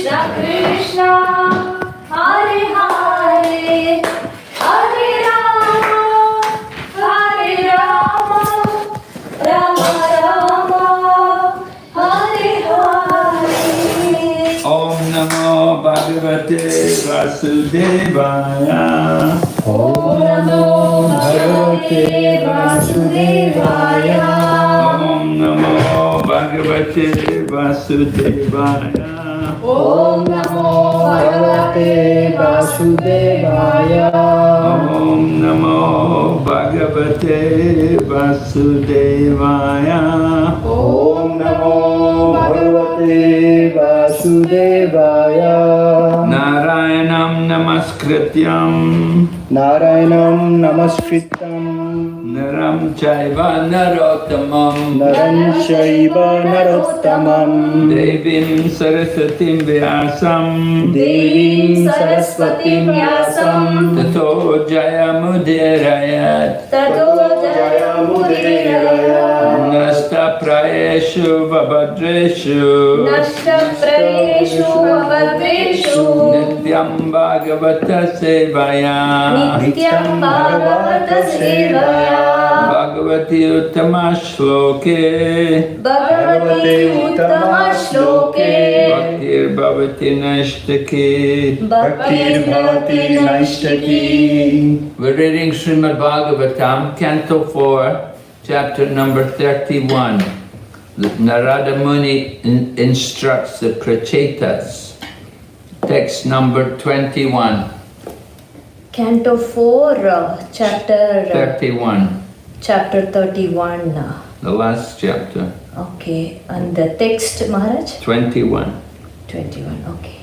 Krishna, Hare Hare, Hare Rama, Rama Rama, Hare Hare. Om Namo Bhagavate Vasudevaya. Om Namo Bhagavate Vasudevaya. Om Namo Bhagavate Vasudevaya. Om Namo Bhagavate Vasudevaya. Om Namo Bhagavate Vasudevaya. Om Namo Bhagavate Vasudevaya. Narayanam Namaskrityam Narayanam Namaskritam Naram Chaiva Narottamam Naram Shaiva Narottamam Devim Sarasatim Vyasam Devim Saraswatim Vyasam Tato Jayamudirayat Tato Jayamudiraya. Nasta Prayeshu Vabhadreshu Nashta Prayeshu Avadreshu. Nityam Bhagavata Sevaya Nityam Bhagavata Sevaya. Bhagavati Uttama Shloke Bhagavate Uttama Shloke. Bhaktir Bhavati Nashtaki. Bhaktir Bhavati Naishtaki. We're reading Srimad Bhagavatam, Canto 4, chapter number 31. Narada Muni instructs the Prachetas. Text number 21. Canto 4, chapter 31. Chapter 31. The last chapter. Okay, and the text, Maharaj? 21. 21, okay.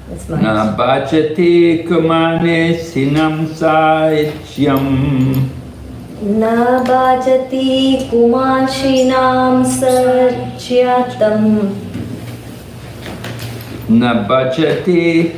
That's Na Maharaj. bhajati kumane sinam saityam. Na bhajati kumashinam sarjatam. Na bhajati.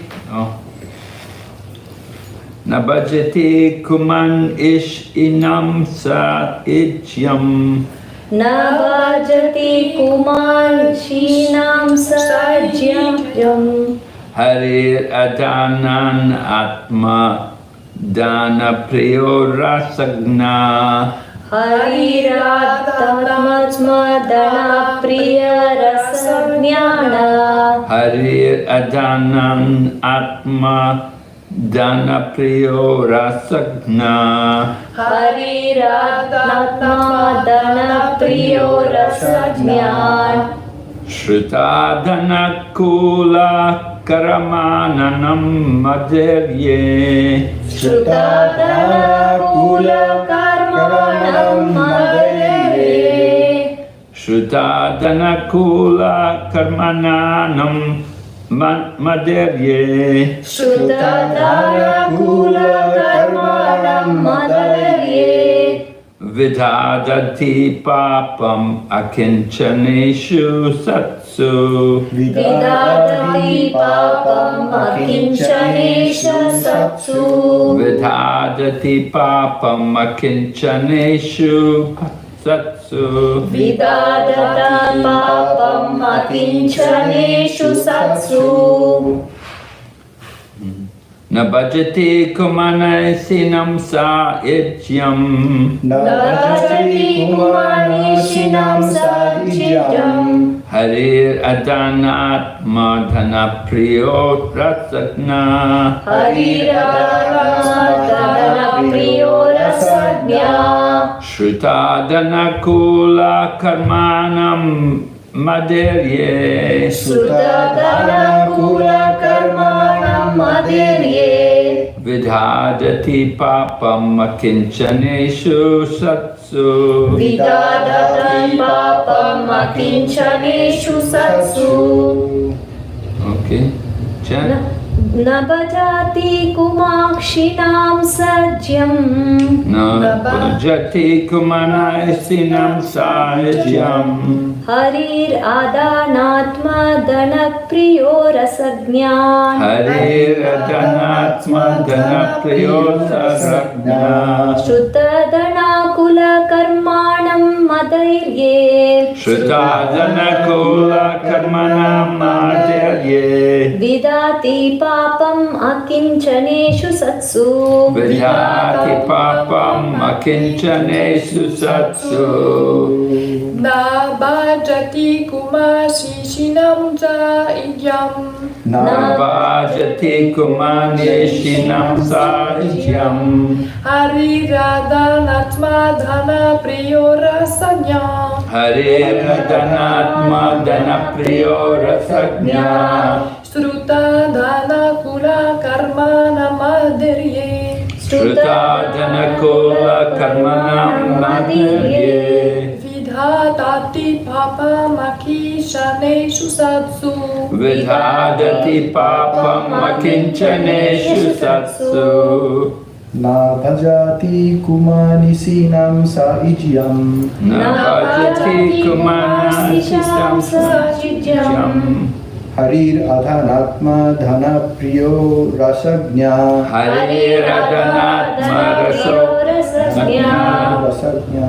Na bhajati kuman ish inam saityam. Na bhajati kumashinam sarjatam. Harir adanan atma dana priyo rasagna. Hariratatmatma dana priya rasajnana. Harir adanan atma dana priyo rasagna. Hariratatma dana priyo rasajnana. Shrutadana kula karamananam madhirye. Shrutadana kula karmanam madhare. Shrutadana kula karmananam madhirye. Shrutadana kula karmanam madhare. Vidadati papam akinchaneshu satsu. Vidadati papam akinchanesha satsu. Vidadati papam akinchaneshu satsu. Vidadata papam akinchaneshu satsu. Na bhajati kumana sinam sa ityam. Narajati kumanishinam sadijam. Harir adanatma dhana priyo rasagna. Hariramadana priyo rasagnya. Shrutadana kula karmanam madhirye. Shrutadana kula karmanam madhirye. Vidhadati papam akinchaneshu satsu. Vidadatan papam akinchaneshu satsu. Okay, chant. Na bhajati kumakshinam sajyam. Na bhajati kumanasinam sajyam. Harir adanatma dana priyo rasagnya. Harir adanatma dana priyo rasagna. Shrutadana kula karmanam madhairye Shrutadana Kula Karmanam Madhya vidati papam akinchaneshu satsu Vidhati Papam Akinchanesu Satsu Na bhajati kumashishinam cha idyam Navajati Kumaneshinam Sajyam Hariradhanatma dhana priyo rasanya Hariradhanatma Dana Priyo Rasagnya Shruta dhana kula karma namadirye Shrutadana Kula Karmanam Madhya Vidhatati papa maki shaneshu satsu Vidhadati Papam Akinchaneshu Satsu Na bhajati kumanisinam sa ijyam Navajati Kumanasisam Sajyam Harir adhanatma dhana priyo rasagnya Hariradhanatma Rasagnya rasagnya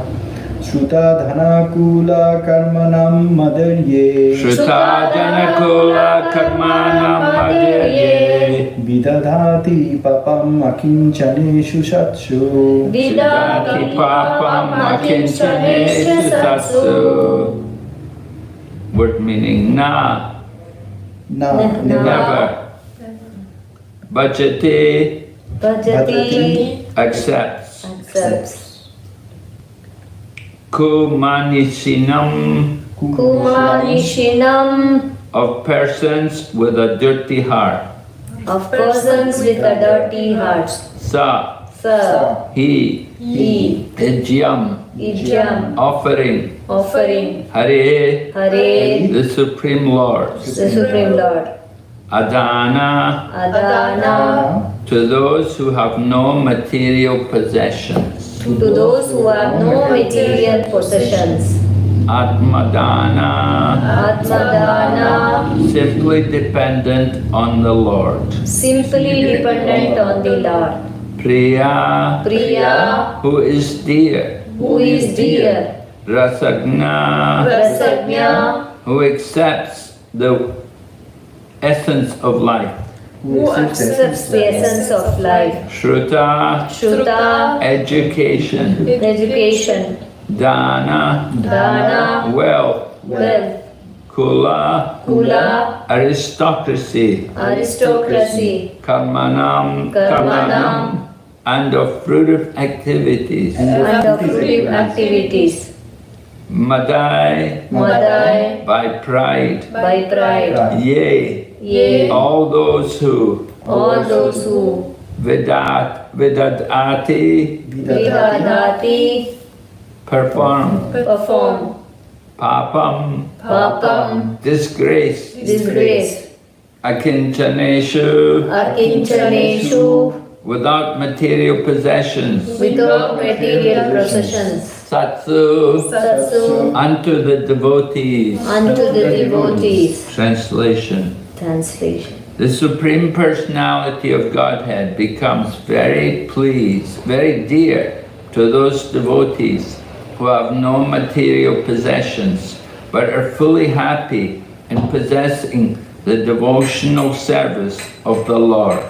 Shruta dhana kula karmanam madarye Shrutadana Kula Karmanam Madhya Vidadhati papam akinchaneshu satsu Vidhati Papam Akinchaneshu Satsu. Word meaning na, Na never. Bhajati, bhajati accepts. accepts Kumanisinam, kumanishinam of persons with a dirty heart. of persons with a dirty heart Sa, sa he, he ijyam, idyam offering. offering Hare, hare the Supreme Lord. the Supreme Lord Adana, adana to those who have no material possessions. to those who have no material possessions Atmadana, atmadana simply dependent on the Lord. simply dependent on the Lord Priya, priya who is dear. who is dear Rasagna, prasagnya who accepts the essence of life. who accepts the essence of life Shruta, shruta education. education Dana, dana wealth. wealth Kula, kula aristocracy. aristocracy Karmanam, Karmanam, and of fruitive activities. and of fruitive activities Madai, madai by pride. by pride Yea, yea all those who all those who vidadati, vidadati perform. perform Papam, papam disgrace. disgrace Akinchaneshu, akinchaneshu without material possessions. without material possessions Satsu, satsu unto the devotees. unto the devotees Translation. translation The Supreme Personality of Godhead becomes very pleased, very dear to those devotees who have no material possessions but are fully happy in possessing the devotional service of the Lord.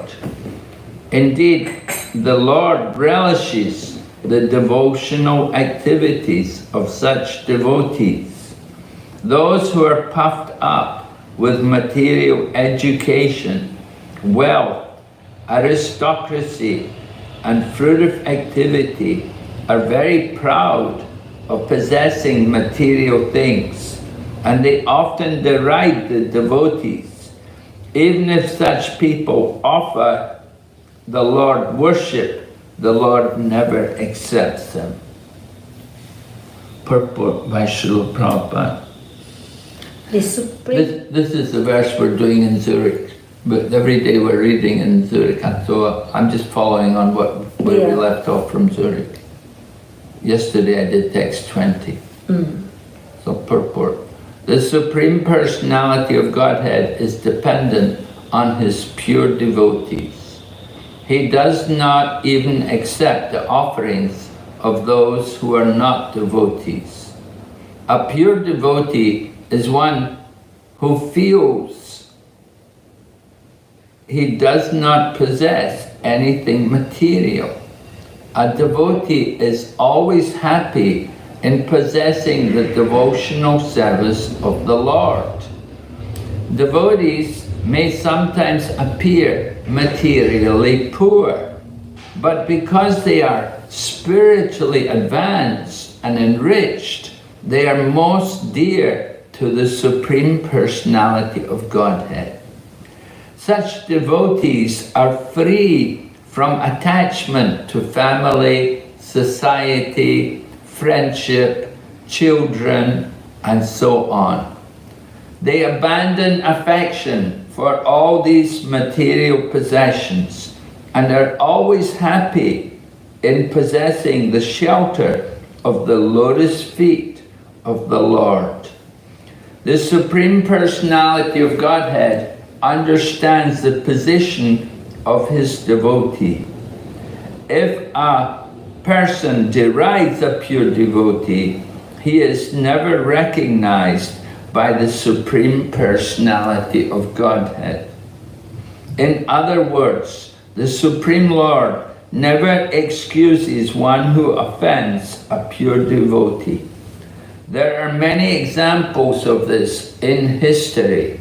Indeed, the Lord relishes the devotional activities of such devotees. Those who are puffed up with material education, wealth, aristocracy, and fruitive activity are very proud of possessing material things, and they often deride the devotees. Even if such people offer the Lord worship, the Lord never accepts them. Purport by Srila Prabhupada. the supreme This is the verse we're doing in Zurich, but every day we're reading in Zurich, and so I'm just following on where we Yeah. left off from Zurich. Yesterday I did text 20. So purport. The Supreme Personality of Godhead is dependent on His pure devotees. He does not even accept the offerings of those who are not devotees. A pure devotee is one who feels he does not possess anything material. A devotee is always happy in possessing the devotional service of the Lord. Devotees may sometimes appear materially poor, but because they are spiritually advanced and enriched, they are most dear to the Supreme Personality of Godhead. Such devotees are free from attachment to family, society, friendship, children, and so on. They abandon affection for all these material possessions and are always happy in possessing the shelter of the lotus feet of the Lord. The Supreme Personality of Godhead understands the position of his devotee. If a person derides a pure devotee, he is never recognized by the Supreme Personality of Godhead. In other words, the Supreme Lord never excuses one who offends a pure devotee. There are many examples of this in history.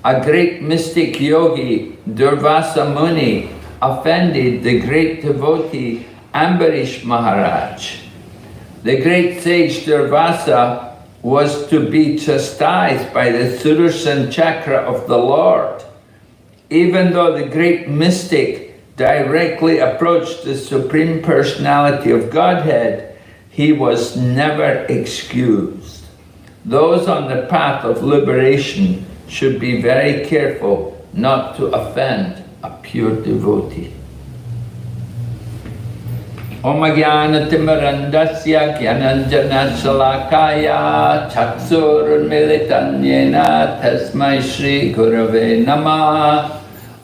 A great mystic yogi, Durvasa Muni, offended the great devotee Ambarish Maharaj. The great sage Durvasa was to be chastised by the Sudarshan Chakra of the Lord. Even though the great mystic directly approached the Supreme Personality of Godhead, he was never excused. Those on the path of liberation should be very careful not to offend a pure devotee. Om Jnana-timirandasya Jnananjana-shalakaya Chaksurunmilitan Yena Tasmai Shri Gurave Namah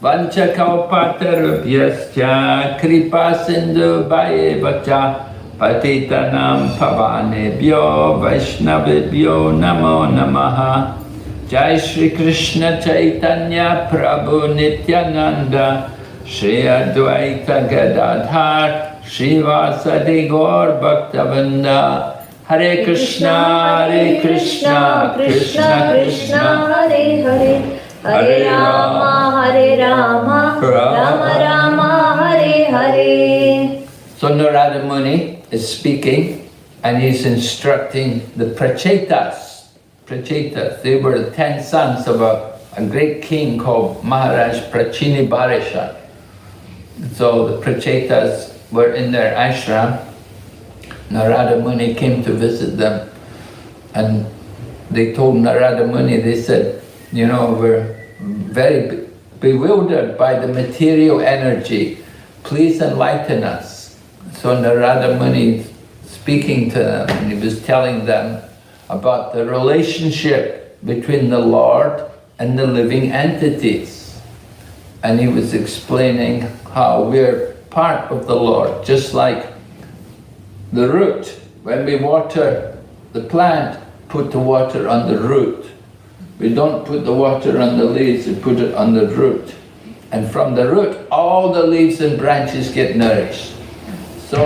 Vanchakalpatarubhyascha Kripa Sindhu Bhayevacha Patitanam Pavanebhyo Vaishnavibhyo Namo Namaha. Jai Shri Krishna Chaitanya Prabhu Nityananda Shri Advaita Gadadhar Srivasadi Gaur Bhaktavinda. Hare Krishna, Krishna Krishna, Hare Hare, Hare Rama, Rama Rama, Hare Hare. So Narada Muni is speaking and he's instructing the Prachetas. They were the 10 sons of a great king called Maharaj Prachini Barisha. So the Prachetas were in their ashram. Narada Muni came to visit them and they told Narada Muni, they said, you know, we're very bewildered by the material energy. Please enlighten us. So Narada Muni speaking to them and he was telling them about the relationship between the Lord and the living entities. And he was explaining how we're part of the Lord, just like the root. When we water the plant, put the water on the root. We don't put the water on the leaves, we put it on the root. And from the root, all the leaves and branches get nourished. So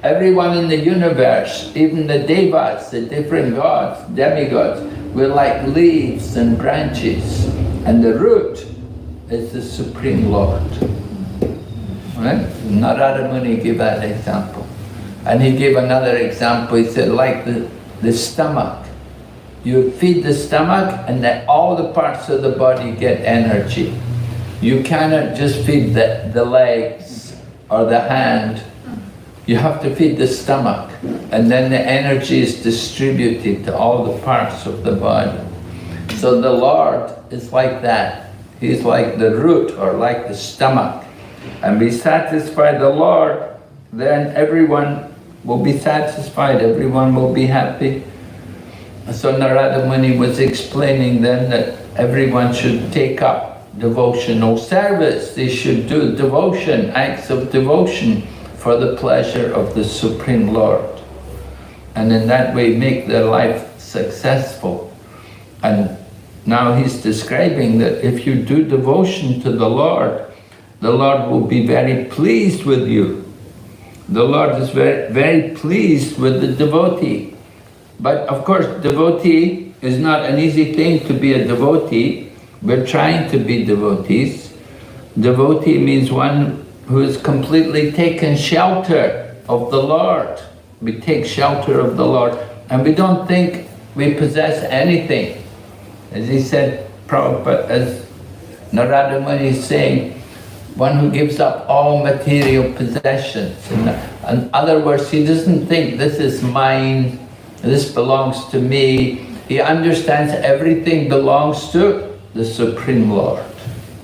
everyone in the universe, even the devas, the different gods, demigods, we're like leaves and branches. And the root is the Supreme Lord. Right? Narada Muni gave that example. And he gave another example. He said, like the stomach. You feed the stomach and then all the parts of the body get energy. You cannot just feed the legs or the hand. You have to feed the stomach, and then the energy is distributed to all the parts of the body. So the Lord is like that. He's like the root or like the stomach. And we satisfy the Lord, then everyone will be satisfied, everyone will be happy. So Narada Muni was explaining then that everyone should take up devotional service. They should do devotion, acts of devotion for the pleasure of the Supreme Lord. And in that way make their life successful. And now he's describing that if you do devotion to the Lord will be very pleased with you. The Lord is very, very pleased with the devotee. But of course, devotee is not an easy thing to be a devotee. We're trying to be devotees. Devotee means one who has completely taken shelter of the Lord. We take shelter of the Lord, and we don't think we possess anything. As he said, Prabhupada, as Narada Muni is saying, one who gives up all material possessions. In other words, he doesn't think this is mine, this belongs to me. He understands everything belongs to the Supreme Lord.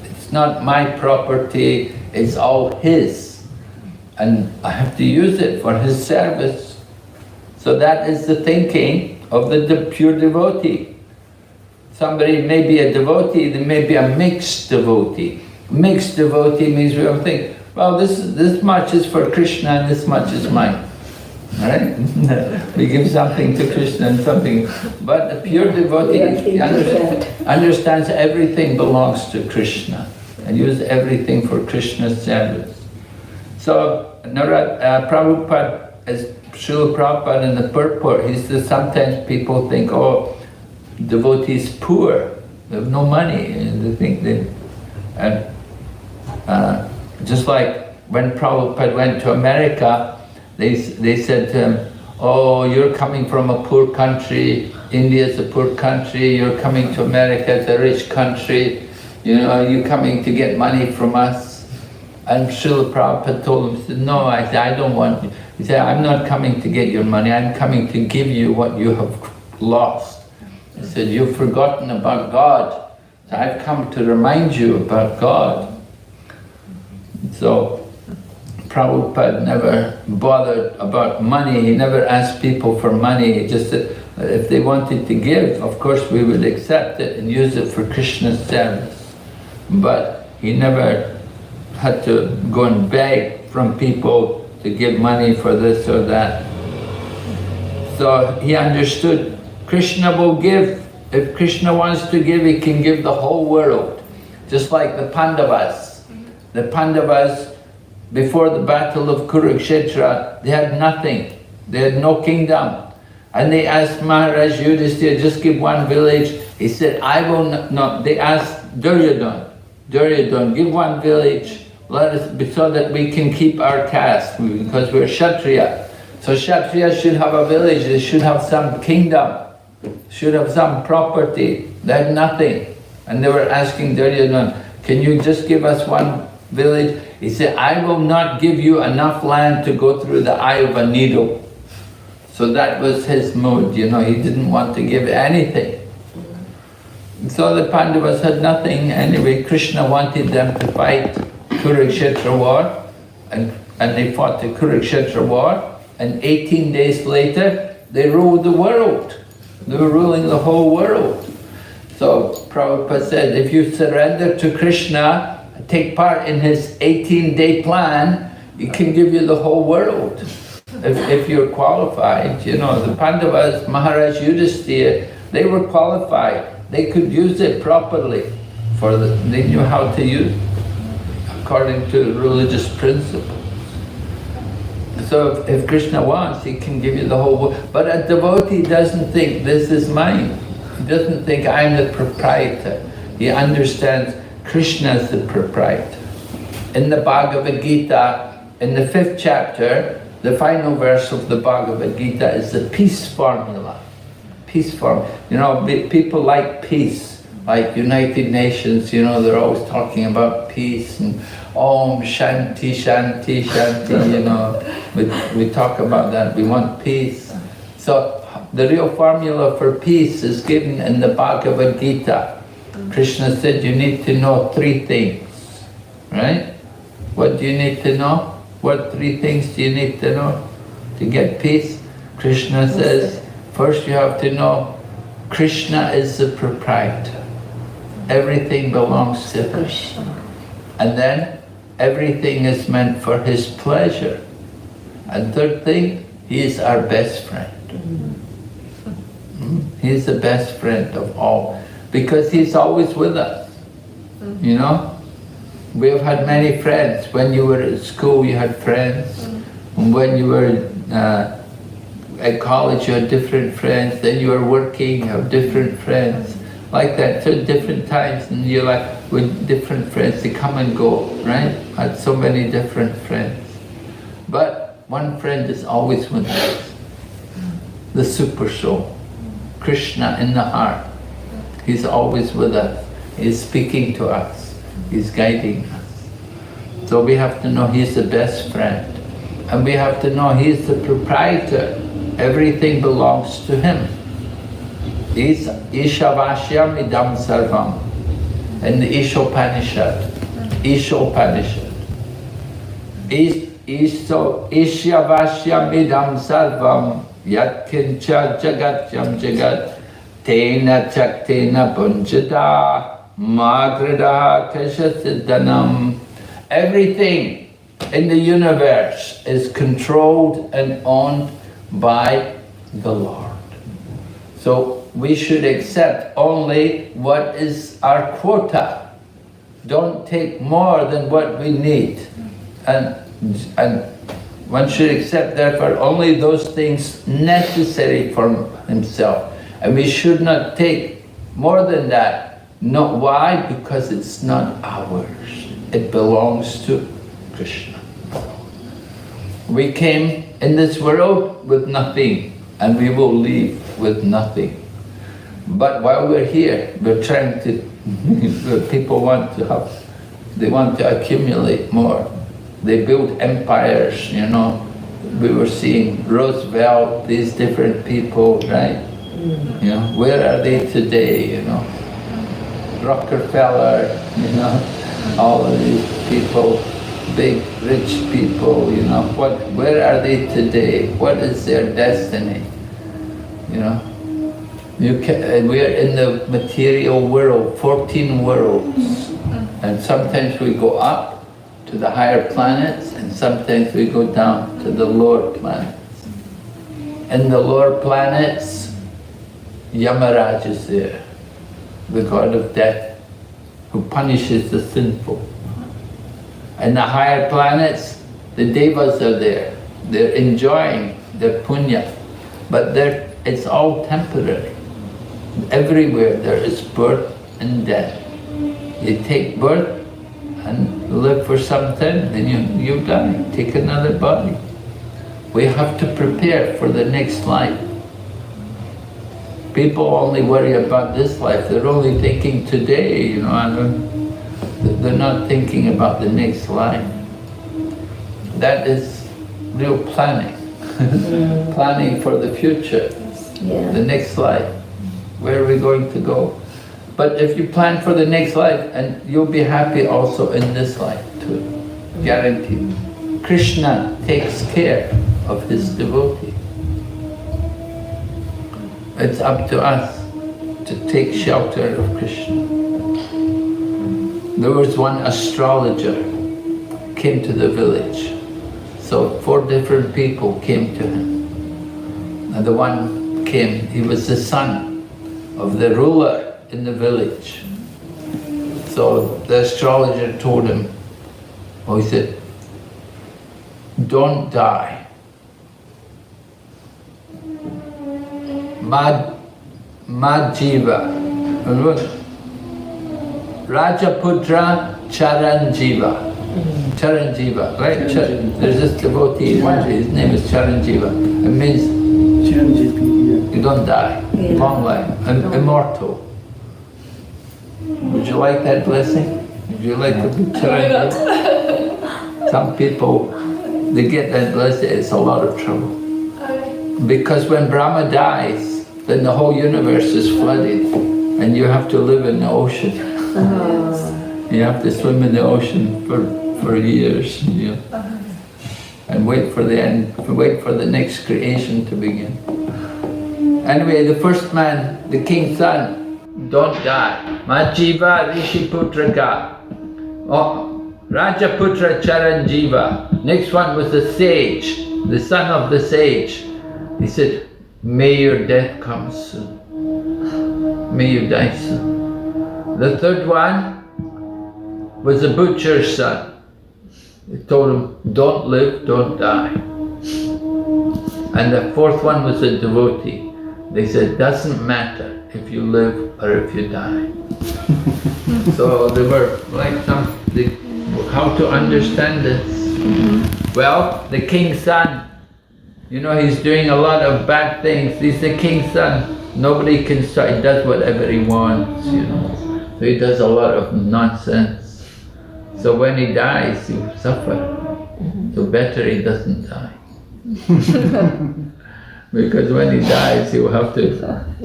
It's not my property, it's all his. And I have to use it for his service. So that is the thinking of the pure devotee. Somebody may be a devotee, they may be a mixed devotee. Mixed devotee means we don't think, well, this much is for Krishna and this much is mine. Right? We give something to Krishna and something, but the pure devotee understands everything belongs to Krishna and uses everything for Krishna's service. So Prabhupada, as Srila Prabhupada in the purport, he says sometimes people think, oh, devotees poor, they have no money, and they think they, just like when Prabhupada went to America, they said to him, oh, you're coming from a poor country, India is a poor country, you're coming to America, it's a rich country, you know, are you coming to get money from us? And Srila Prabhupada told him, he said, no, I don't want you. He said, I'm not coming to get your money, I'm coming to give you what you have lost. He said, you've forgotten about God, so I've come to remind you about God. So Prabhupada never bothered about money, he never asked people for money, he just said if they wanted to give, of course we would accept it and use it for Krishna's service. But he never had to go and beg from people to give money for this or that. So he understood Krishna will give. If Krishna wants to give, he can give the whole world. Just like the Pandavas. The Pandavas, before the battle of Kurukshetra, they had nothing. They had no kingdom. And they asked Maharaj Yudhishthira, just give one village. He said, I will not. They asked Duryodhana, give one village, let us, so that we can keep our caste, because we're Kshatriya. So Kshatriya should have a village, they should have some kingdom, should have some property. They had nothing. And they were asking Duryodhana, can you just give us one village? He said, I will not give you enough land to go through the eye of a needle. So that was his mood, you know, he didn't want to give anything. So the Pandavas had nothing. Anyway, Krishna wanted them to fight Kurukshetra war, and they fought the Kurukshetra war, and 18 days later, they ruled the world. They were ruling the whole world. So Prabhupada said, if you surrender to Krishna, take part in his 18-day plan, he can give you the whole world. If you're qualified, you know, the Pandavas, Maharaj Yudhishthira, they were qualified. They could use it properly. They knew how to use it according to religious principles. So if Krishna wants, he can give you the whole world. But a devotee doesn't think this is mine. He doesn't think I'm the proprietor. He understands Krishna is the proprietor. In the Bhagavad Gita, in the 5th chapter, the final verse of the Bhagavad Gita is the peace formula. Peace formula. You know, people like peace, like United Nations, you know, they're always talking about peace and Om Shanti, Shanti, Shanti, you know. We talk about that, we want peace. So the real formula for peace is given in the Bhagavad Gita. Krishna said you need to know 3 things, right? What do you need to know? What 3 things do you need to know to get peace? Krishna says, first you have to know Krishna is the proprietor. Everything belongs to Krishna. And then everything is meant for his pleasure. And third thing, he is our best friend. He's the best friend of all, because he's always with us, you know? We've had many friends. When you were at school, you had friends. When you were at college, you had different friends. Then you were working, you have different friends. Like that, so different times in your life with different friends, they come and go, right? Had so many different friends. But one friend is always with us. The Super Soul, Krishna in the heart. He's always with us. He's speaking to us. He's guiding us. So we have to know He's the best friend. And we have to know He's the proprietor. Everything belongs to Him. Ishavashyam idam sarvam. In the Ishopanishad. Ishavashyam idam sarvam. Yat kincha jagatyam jagat. Tena chaktena punjada. Magrada kashasiddhanam. Everything in the universe is controlled and owned by the Lord. So we should accept only what is our quota. Don't take more than what we need. And one should accept therefore only those things necessary for himself. And we should not take more than that. No, why? Because it's not ours. It belongs to Krishna. We came in this world with nothing, and we will leave with nothing. But while we're here, we're trying to, people want to have, they want to accumulate more. They build empires, you know. We were seeing Roosevelt, these different people, right? You know, where are they today, you know? Rockefeller, you know, all of these people, big rich people, you know, where are they today? What is their destiny? You know, we are in the material world, 14 worlds, and sometimes we go up to the higher planets, and sometimes we go down to the lower planets. In the lower planets, Yamaraj is there, the god of death, who punishes the sinful. And the higher planets, the devas are there. They're enjoying their punya, but it's all temporary. Everywhere there is birth and death. You take birth and live for some time, then you die, take another body. We have to prepare for the next life. People only worry about this life. They're only thinking today, you know, and they're not thinking about the next life. That is real planning. Planning for the future, the next life. Where are we going to go? But if you plan for the next life, and you'll be happy also in this life too, guaranteed. Krishna takes care of his devotee. It's up to us to take shelter of Krishna. There was one astrologer came to the village. So 4 different people came to him. And the one came, he was the son of the ruler in the village. So the astrologer told him, he said, don't die. Madjiva. Rajaputra Charanjiva. Charanjiva, right? There's this devotee, his name is Charanjiva. It means you don't die, long life, immortal. Would you like that blessing? Would you like to be Charanjiva? Some people, they get that blessing, it's a lot of trouble. Because when Brahma dies, then the whole universe is flooded and you have to live in the ocean. You have to swim in the ocean for years, you know, and wait for the end, wait for the next creation to begin. Anyway, the first man, the king's son, don't die. Majiva Rishiputraka. Oh, Rajaputra Charanjiva. Next one was the sage, the son of the sage. He said, may your death come soon. may you die soon. The third one was a butcher's son. He told him, don't live, don't die. And the fourth one was a devotee. They said, doesn't matter if you live or if you die. So they were like how to understand this? Well, the king's son, you know, he's doing a lot of bad things. He's the king's son. Nobody can stop. He does whatever he wants, you know. So he does a lot of nonsense. So when he dies, he will suffer. So better he doesn't die. Because when he dies, he will have to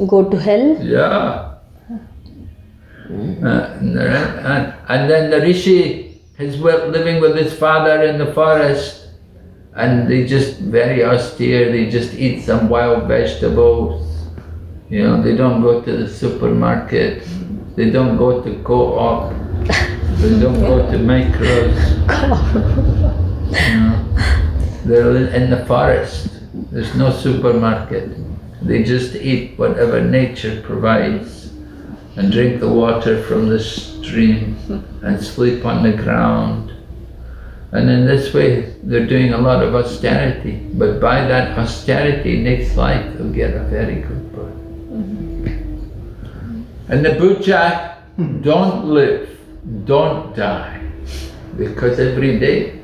Go to hell? yeah. And then the rishi is living with his father in the forest, and they just very austere. They just eat some wild vegetables. You know, they don't go to the supermarket. They don't go to Co-op. They don't go to Micros. You know, they're in the forest. There's no supermarket. They just eat whatever nature provides and drink the water from the stream and sleep on the ground. And in this way, they're doing a lot of austerity. But by that austerity, next life they'll get a very good birth. And the Buddha, don't live, don't die. Because every day,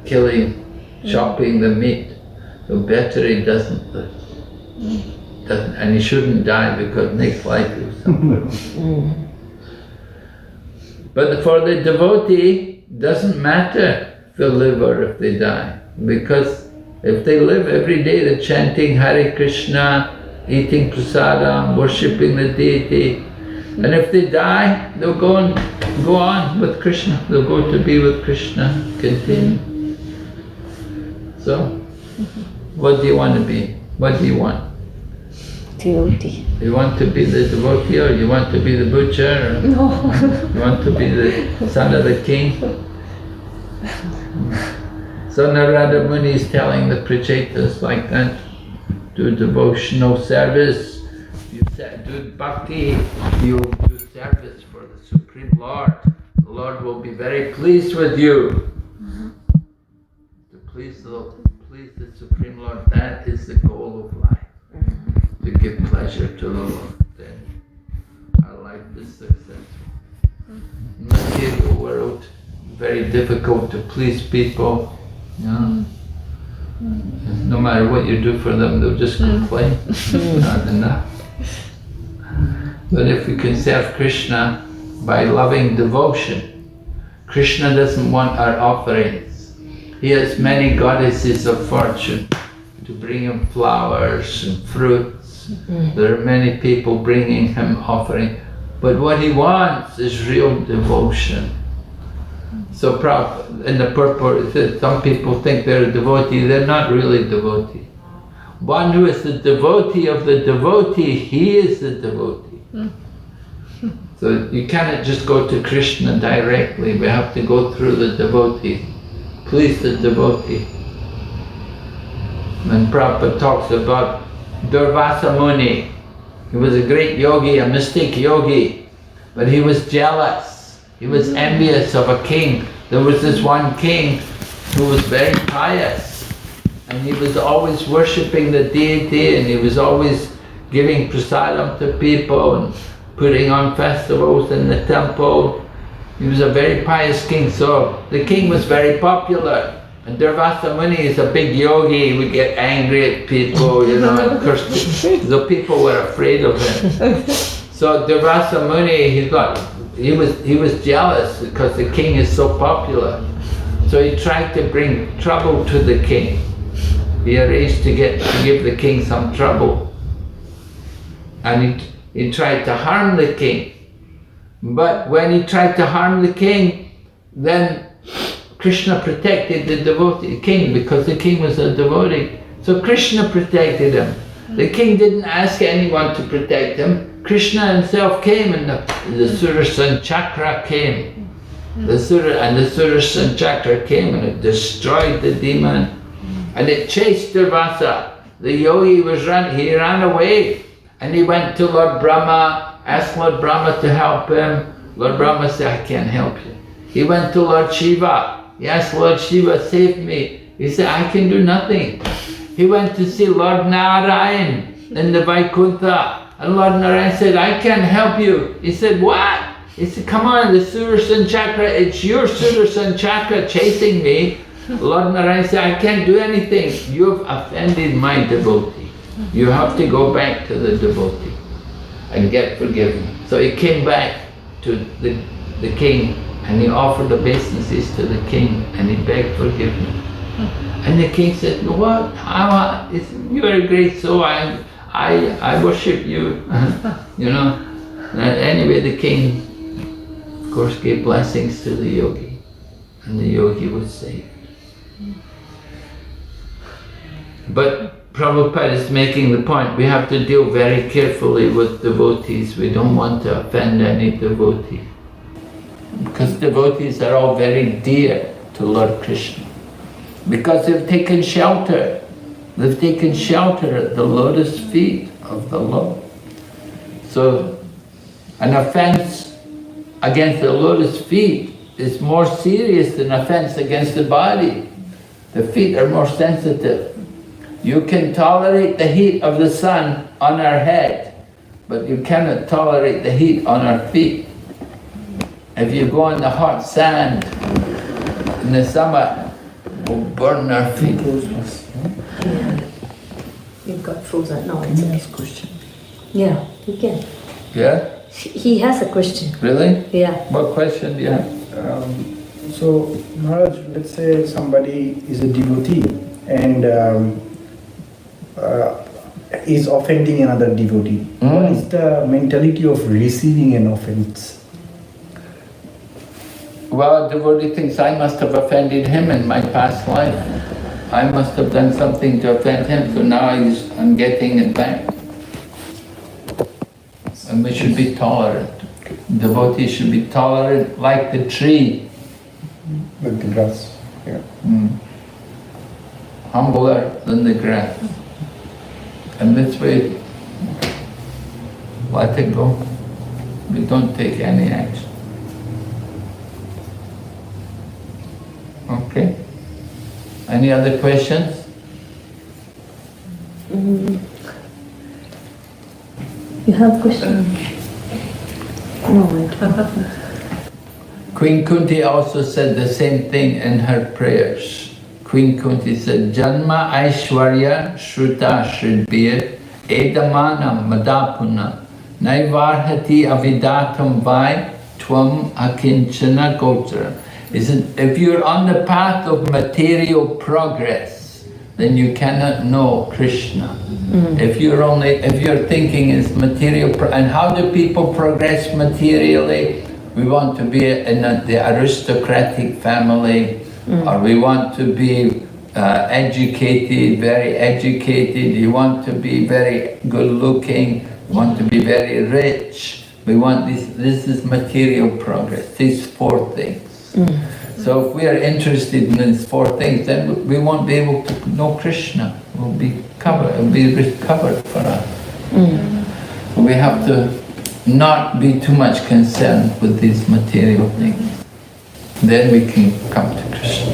killing, chopping the meat, so better he doesn't live. And he shouldn't die because next life he'll suffer. But for the devotee, doesn't matter if they live or if they die. Because if they live every day, they're chanting Hare Krishna, eating prasadam, worshipping the deity. And if they die, they'll go on with Krishna. They'll go to be with Krishna, continue. So, what do you want to be? What do you want? Devotee. You want to be the devotee, or you want to be the butcher? Or No. you want to be the son of the king? So Narada Muni is telling the Prachetas like that, do devotional service, you do bhakti, you do service for the Supreme Lord. The Lord will be very pleased with you. To please the Supreme Lord, that is the goal of life. To give pleasure to the Lord, then our life is successful. In the material world, very difficult to please people. Yeah. No matter what you do for them, they'll just complain. Not enough. But if we can serve Krishna by loving devotion, Krishna doesn't want our offerings. He has many goddesses of fortune to bring him flowers and fruits. There are many people bringing him offering. But what he wants is real devotion. So in the purport, some people think they're a devotee. They're not really devotee. One who is the devotee of the devotee, he is the devotee. So you cannot just go to Krishna directly. We have to go through the devotee. Please the devotee. And Prabhupada talks about Durvasa Muni. He was a great yogi, a mystic yogi, but he was jealous. He was envious of a king. There was this one king who was very pious, and he was always worshipping the deity, and he was always giving prasadam to people and putting on festivals in the temple. He was a very pious king, so the king was very popular. And Durvasa Muni is a big yogi. He would get angry at people, you know, and curse. The people were afraid of him. So Durvasa Muni, he was jealous because the king is so popular. So he tried to bring trouble to the king. He arranged to give the king some trouble. And he tried to harm the king. But when he tried to harm the king, then Krishna protected the devotee king, because the king was a devotee. So Krishna protected him. The king didn't ask anyone to protect him. Krishna himself came, and the Sudarshan Chakra came. The Sudarshan Chakra came, and it destroyed the demon. And it chased Durvasa. The yogi he ran away, and he went to Lord Brahma, asked Lord Brahma to help him. Lord Brahma said, I can't help you. He went to Lord Shiva. He asked Lord Shiva, save me. He said, I can do nothing. He went to see Lord Narayan in the Vaikuntha. And Lord Narayan said, I can't help you. He said, what? He said, come on, the Sudarshan Chakra, it's your Sudarshan Chakra chasing me. Lord Narayan said, I can't do anything. You've offended my devotee. You have to go back to the devotee and get forgiven. So he came back to the king and he offered obeisances to the king and he begged forgiveness. And the king said, what? You're a great soul, I worship you. You know. Anyway, the king, of course, gave blessings to the yogi and the yogi was saved. But Prabhupada is making the point, we have to deal very carefully with devotees. We don't want to offend any devotee. Because devotees are all very dear to Lord Krishna. Because they've taken shelter. They've taken shelter at the lotus feet of the Lord. So an offense against the lotus feet is more serious than offense against the body. The feet are more sensitive. You can tolerate the heat of the sun on our head, but you cannot tolerate the heat on our feet. If you go on the hot sand in the summer, it will burn our feet. Yeah. You've got frozen. No, it's okay. Question. Yeah, you can. Yeah? He has a question. Really? Yeah. What question do you have? So, Maharaj, let's say somebody is a devotee and is offending another devotee. What is the mentality of receiving an offense? Well, a devotee thinks I must have offended him in my past life. I must have done something to offend him, so now I'm getting it back. And we should be tolerant. Devotees should be tolerant like the tree. With the grass. Yeah. Humbler than the grass. And this way, let it go. We don't take any action. Okay. Any other questions? You have question? No, I don't. Queen Kunti also said the same thing in her prayers. Queen Kunti said, Janma Aishwarya Shruta Shridbir Edamana Madapuna Naivarhati Avidatam Vai Tvam Akinchana Gotra. If you're on the path of material progress, then you cannot know Krishna. If you're thinking it's material, and how do people progress materially? We want to be in the aristocratic family, or we want to be educated, very educated. You want to be very good looking. You want to be very rich. We want this. This is material progress. These four things. So if we are interested in these four things, then we won't be able to know Krishna. We'll be covered. It'll be recovered for us. So we have to not be too much concerned with these material things. Then we can come to Krishna.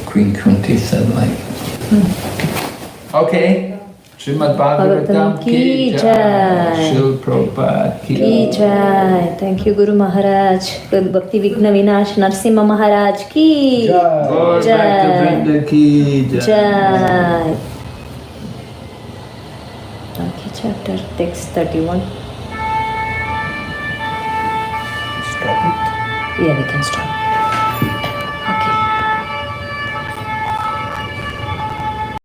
Queen Kunti said like. Okay. Srimad Bhagavatam ki jai. Shil Prabhupada ki jai. Thank you, Guru Maharaj. Bhakti Vigna Vinash Narsimha Maharaj ki Jai. Gaur Bhaktivinoda ki jai. Okay, chapter text 31. Stop it. Yeah, we can stop.